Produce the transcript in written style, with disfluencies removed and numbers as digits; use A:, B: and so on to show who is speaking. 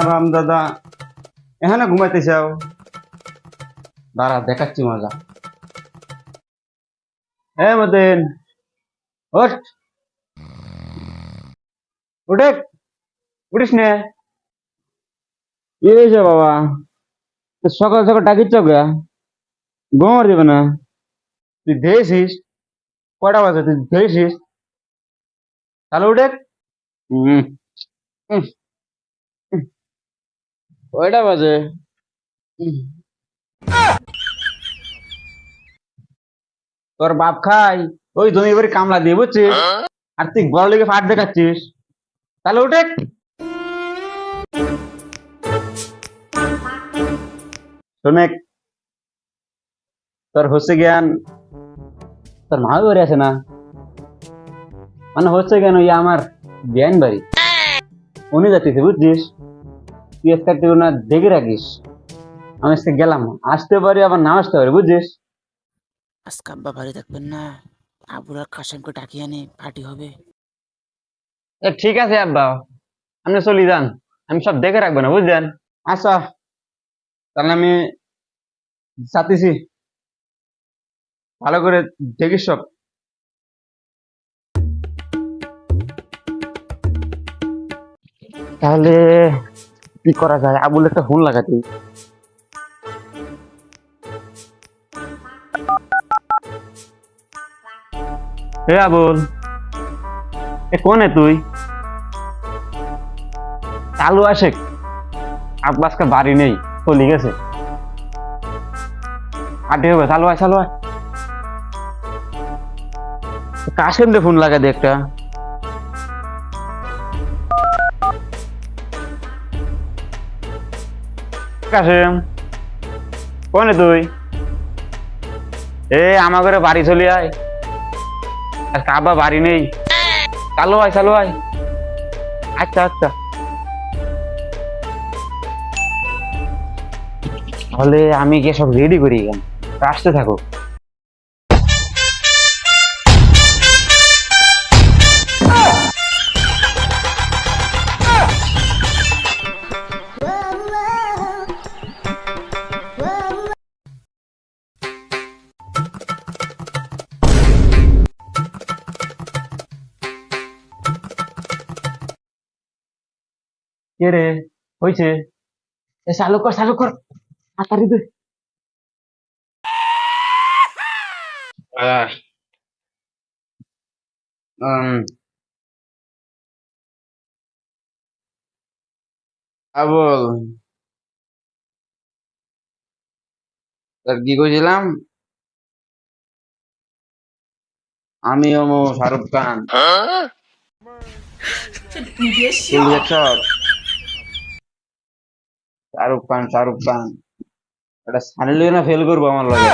A: রাম দাদা এখানে ঘুমাইতে চাও? দাঁড়া দেখাচ্ছি মজা। মতিন, ওঠ, উঠে, উঠিস নে। কি হয়েছে বাবা? সকাল সকাল ডাকিচ্ছ কে? ঘুমার দিবে না? তুই ধেয়েছিস? কয়টা বাজে তুই ধেয়েছিস? তাহলে উঠে। হম, উম, উম, কয়টা বাজে? উম, তোর বাপ খাই ওই জমি বাড়ি কামলা দিয়ে বুঝছিস, আর তুই বড় লেগে ফাট দেখাচ্ছিস। তাহলে উঠে। শোনে, তোর হচ্ছে জ্ঞান, তোর মা বাড়ি আছে না, মানে হচ্ছে কেন ইয়ে আমার জ্ঞান বাড়ি, উনি যাচ্ছিস বুঝছিস। তুই আজকে তুই না দেখে রাখিস, আমি আজকে গেলাম, আসতে পারি আবার না আসতে পারি বুঝছিস।
B: আজকে আব্বা বাড়ি থাকবেন না, আবুল আর কাশেমকে ডাকিয়ে আনি পার্টি হবে।
A: ঠিক আছে আব্বা, আপনি চলে যান, আমি সব দেখে রাখবো না বুঝলেন। আচ্ছা, তাহলে আমি চাচ্ছি, ভালো করে দেখিস সব। তাহলে কি করা যায়, আবুল একটা ফোন লাগাতে। আবুল, কোন তুই? চালু আসে, আব্বা আজকে বাড়ি নেই, চলে গেছে। আড্ডি হবে, চালু আয় চালু আয়। কাশেম দে ফোন লাগা দে একটা। কাশেম, কোন তুই? আমার ঘরে বাড়ি চলে আয়, আজকে আব্বা বাড়ি নেই, চালু আয় চালু আয়। আচ্ছা আচ্ছা, তাহলে আমি গিয়ে সব রেডি করি, আসতে থাকো। কে রে, হয়েছে? চালু কর চালু কর, তাড়াতাড়ি দে। আবুল, কি কইছিলাম? আমি হমু শাহরুখ খান। শাহরুখ খান, শাহরুখ খান, এটা সানি লিওনা ফেল করবো আমার লগে।